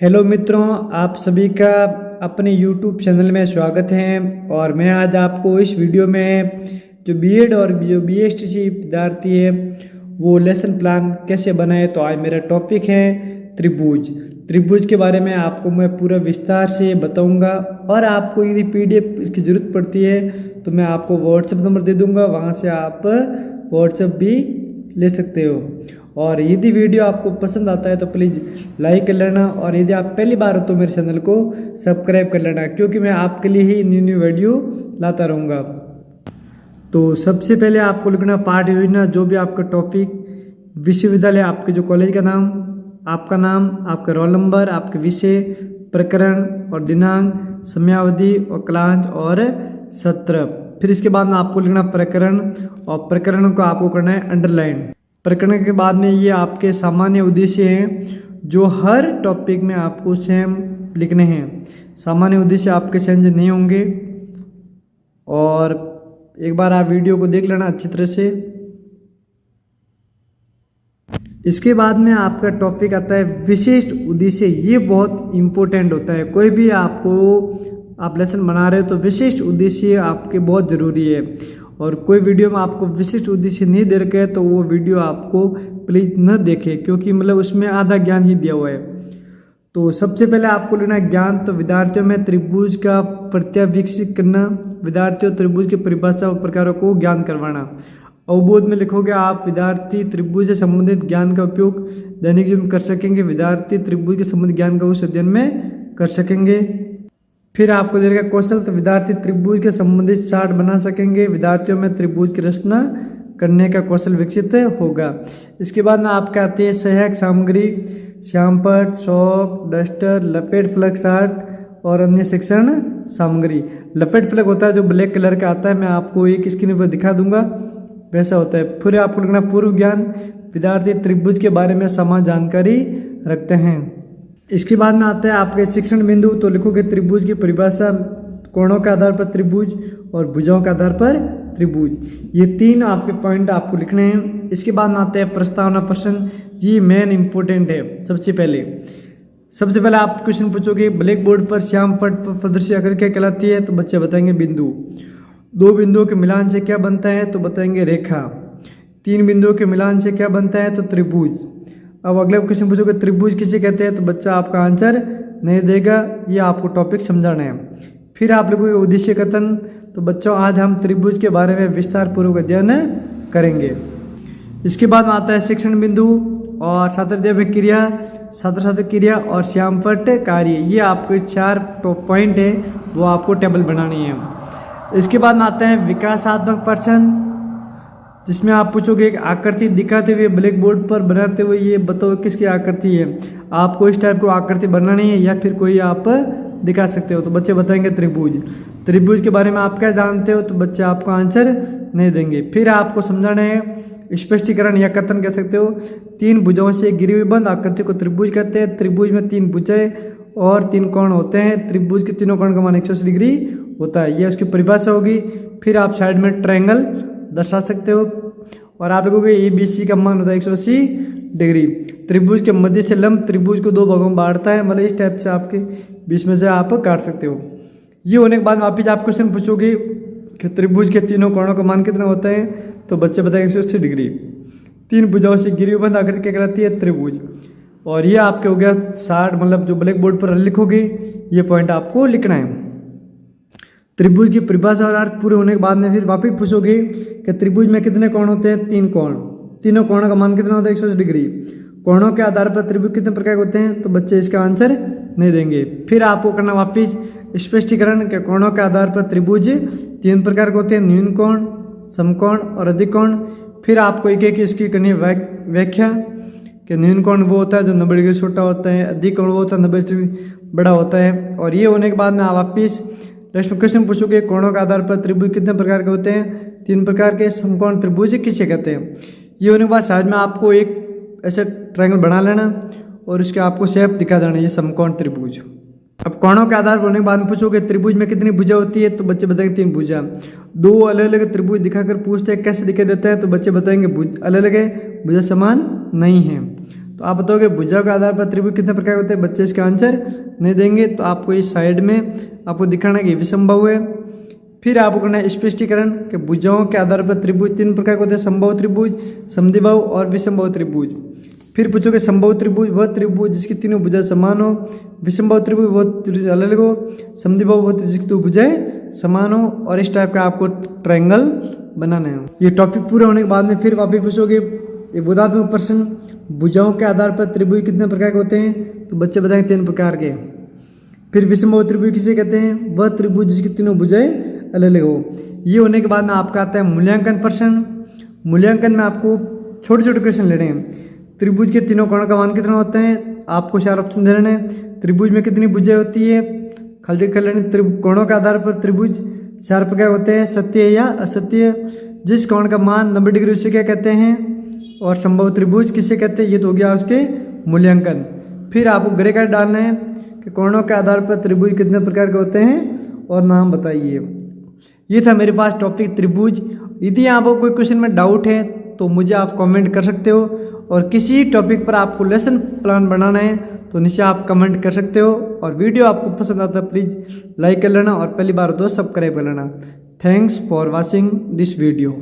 Hello मित्रों, आप सभी का अपने YouTube चैनल में स्वागत है। और मैं आज आपको इस वीडियो में जो बीएड और जो बीएसटीसी विद्यार्थी है वो लेसन प्लान कैसे बनाए, तो आज मेरा टॉपिक है त्रिभुज के बारे में आपको मैं पूरा विस्तार से बताऊंगा। और आपको यदि PDF इसकी ज़रूरत पड़ती है तो मैं आपको व्हाट्सएप नंबर दे दूंगा, वहाँ से आप व्हाट्सएप भी ले सकते हो। और यदि वीडियो आपको पसंद आता है तो प्लीज़ लाइक कर लेना, और यदि आप पहली बार हो तो मेरे चैनल को सब्सक्राइब कर लेना, क्योंकि मैं आपके लिए ही न्यू वीडियो लाता रहूँगा। तो सबसे पहले आपको लिखना पाठ योजना, जो भी आपका टॉपिक, विश्वविद्यालय, आपके जो कॉलेज का नाम, आपका रोल नंबर, आपके विषय, प्रकरण और दिनांक, समयावधि और क्लास और सत्र। फिर इसके बाद में आपको लिखना प्रकरण, और प्रकरण को आपको करना है अंडरलाइन। प्रकरण के बाद में ये आपके सामान्य उद्देश्य हैं जो हर टॉपिक में आपको सेम लिखने हैं। सामान्य उद्देश्य आपके चेंज नहीं होंगे। और एक बार आप वीडियो को देख लेना अच्छी तरह से। इसके बाद में आपका टॉपिक आता है विशिष्ट उद्देश्य। ये बहुत इम्पोर्टेंट होता है। कोई भी आप लेसन बना रहे हो तो विशिष्ट उद्देश्य आपके बहुत ज़रूरी है। और कोई वीडियो में आपको विशिष्ट उद्देश्य नहीं दे रखे है तो वो वीडियो आपको प्लीज़ न देखें, क्योंकि मतलब उसमें आधा ज्ञान ही दिया हुआ है। तो सबसे पहले आपको लेना है ज्ञान। तो विद्यार्थियों में त्रिभुज का प्रत्यय विकसित करना, विद्यार्थियों त्रिभुज की परिभाषा और प्रकारों को ज्ञान करवाना। अवबोध में लिखोगे आप, विद्यार्थी त्रिभुज से संबंधित ज्ञान का उपयोग दैनिक जीवन में कर सकेंगे। विद्यार्थी त्रिभुज के संबंधित ज्ञान का उस अध्ययन में कर सकेंगे। फिर आपको दे देगा कौशल। तो विद्यार्थी त्रिभुज के संबंधित चार्ट बना सकेंगे। विद्यार्थियों में त्रिभुज की रचना करने का कौशल विकसित होगा। इसके बाद में आपके आती है सहायक सामग्री, श्यामपट्ट, चौक, डस्टर, लपेट फलक, चार्ट और अन्य शिक्षण सामग्री। लपेट फलक होता है जो ब्लैक कलर का आता है, मैं आपको एक स्क्रीन पर दिखा दूंगा, वैसा होता है। फिर आपको लिखना पूर्व ज्ञान। विद्यार्थी त्रिभुज के बारे में समान जानकारी रखते हैं। इसके बाद में आता है आपके शिक्षण बिंदु। तो लिखोगे त्रिभुज की परिभाषा, कोणों के आधार पर त्रिभुज और भुजाओं के आधार पर त्रिभुज। ये तीन आपके पॉइंट आपको लिखने हैं। इसके बाद में आता है प्रस्तावना प्रश्न। ये मेन इंपॉर्टेंट है। सबसे पहले आप क्वेश्चन पूछोगे, ब्लैक बोर्ड पर श्याम पट्ट पर प्रदर्शित आकृति क्या कहलाती है? तो बच्चे बताएंगे बिंदु। दो बिंदुओं के मिलान से क्या बनता है? तो बताएंगे रेखा। तीन बिंदुओं के मिलान से क्या बनता है? तो त्रिभुज। अब अगला क्वेश्चन पूछोगे त्रिभुज किसे कहते हैं? तो बच्चा आपका आंसर नहीं देगा, ये आपको टॉपिक समझाना है। फिर आप लोगों के उद्देश्य कथन। तो बच्चों आज हम त्रिभुज के बारे में विस्तार पूर्वक अध्ययन करेंगे। इसके बाद आता है शिक्षण बिंदु और छात्र क्रिया, छात्र क्रिया और श्यामपट्ट कार्य। ये आपके 4 पॉइंट है, वो आपको टेबल बनानी है। इसके बाद आता है विकासात्मक प्रश्न, जिसमें आप पूछोगे एक आकृति दिखाते हुए ब्लैक बोर्ड पर बनाते हुए ये बताओ किसकी आकृति है। आपको इस टाइप को आकृति बनानी है या फिर कोई आप दिखा सकते हो। तो बच्चे बताएंगे त्रिभुज के बारे में आप क्या जानते हो? तो बच्चे आपको आंसर नहीं देंगे। फिर आपको समझाना है स्पष्टीकरण या कथन कह सकते हो। 3 भुजाओं से घिरी हुई बंद आकृति को त्रिभुज कहते हैं। त्रिभुज में 3 भुजाएं और 3 कोण होते हैं। त्रिभुज के तीनों कोण का मान 180 डिग्री होता है, यह उसकी परिभाषा होगी। फिर आप साइड में ट्रायंगल दर्शा सकते हो। और आप लोगों के ABC का मान होता है 180 डिग्री। त्रिभुज के मध्य से लंब त्रिभुज को 2 भागों में बांटता है, मतलब इस टाइप से आपके बीच में से आप काट सकते हो। ये होने के बाद वापिस आप क्वेश्चन पूछोगे कि त्रिभुज के तीनों कोणों का मान कितना होता है? तो बच्चे बताएंगे 180 डिग्री। 3 भुजाओं से घिरी हुई बंद आकृति क्या कहलाती है? त्रिभुज। और ये आपके हो गया 60, मतलब जो ब्लैक बोर्ड पर लिखोगे ये पॉइंट आपको लिखना है। त्रिभुज की परिभाषा और अर्थ पूरे होने के बाद में फिर वापिस पूछोगे कि त्रिभुज में कितने कोण होते हैं? 3 कोण। तीनों कोणों का मान कितना होता है? 180 डिग्री। कोणों के आधार पर त्रिभुज कितने प्रकार के होते हैं? तो बच्चे इसका आंसर नहीं देंगे। फिर आपको करना वापिस स्पष्टीकरण के कोणों के आधार पर त्रिभुज 3 प्रकार के होते हैं, न्यून कोण, समकोण और अधिक कोण। फिर आपको एक इसकी करनी है व्याख्या कि न्यून कोण वो होता है जो 90 डिग्री छोटा होता है, अधिक कोण वो होता है 90 डिग्री बड़ा होता है। और ये होने के बाद में आप वापिस नेक्स्ट क्वेश्चन पूछोगे कोणों के आधार पर त्रिभुज कितने प्रकार के होते हैं? 3 प्रकार के। समकोण त्रिभुज किसे कहते हैं? ये होने के बाद साइड में आपको एक ऐसा ट्रायंगल बना लेना और उसके आपको शेप दिखा देना, ये समकोण त्रिभुज। अब कोणों के आधार पर होने के बाद में पूछोगे त्रिभुज में कितनी भुजा होती है? तो बच्चे बताएंगे 3 भुजा। 2 अलग अलग त्रिभुज दिखाकर पूछते हैं कैसे दिखाई देता है? तो बच्चे बताएंगे अलग अलग है, भुजा समान नहीं है। तो आप बताओगे भुजाओं के आधार पर त्रिभुज कितने प्रकार के होते हैं? बच्चे इसका आंसर नहीं देंगे। तो आपको इस साइड में आपको दिखाना है कि विसंभव है। फिर आपको करना है स्पष्टीकरण कि भुजाओं के आधार पर त्रिभुज 3 प्रकार के होते हैं: संभव त्रिभुज, समद्विबाहु और विसंभव त्रिभुज। फिर पूछोगे संभव त्रिभुज वह त्रिभुज जिसकी तीनों भुजाएं समान हो, विसंभव त्रिभुज वह त्रिभुज अलग अलग हो, समद्विबाहु वह त्रिभुज जिसकी दो भुजाएं समान हो। और इस टाइप का आपको ट्रायंगल बनाना है। ये टॉपिक पूरा होने के बाद में फिर वापिस पूछोगे ये बोधात्मक प्रश्न, भुजाओं के आधार पर त्रिभुज कितने प्रकार के होते हैं? तो बच्चे बताएंगे 3 प्रकार के। फिर विसंभव त्रिभुज किसे कहते हैं? वह त्रिभुज जिसकी तीनों भुजाएं अलग अलग हो। ये होने के बाद में आपका आता है मूल्यांकन प्रश्न। मूल्यांकन में आपको छोटे छोटे क्वेश्चन लेने हैं। त्रिभुज के तीनों कोणों का मान कितना होता है? आपको 4 ऑप्शन दे रहे हैं। त्रिभुज में कितनी भुजाएं होती है? खाली कर लेने। कोणों के आधार पर त्रिभुज 4 प्रकार होते हैं: सत्य या असत्य। जिस कोण का मान 90 डिग्री उसे क्या कहते हैं? और संभव त्रिभुज किसे कहते हैं? ये तो हो गया उसके मूल्यांकन। फिर आपको ग्रे कार्ड डालना है कि कोणों के आधार पर त्रिभुज कितने प्रकार के होते हैं और नाम बताइए। ये था मेरे पास टॉपिक त्रिभुज। यदि आपको कोई क्वेश्चन में डाउट है तो मुझे आप कमेंट कर सकते हो, और किसी टॉपिक पर आपको लेसन प्लान बनाना है तो नीचे आप कमेंट कर सकते हो। और वीडियो आपको पसंद आता है प्लीज़ लाइक कर लेना, और पहली बार तो सब्सक्राइब कर लेना। Thanks for watching this video.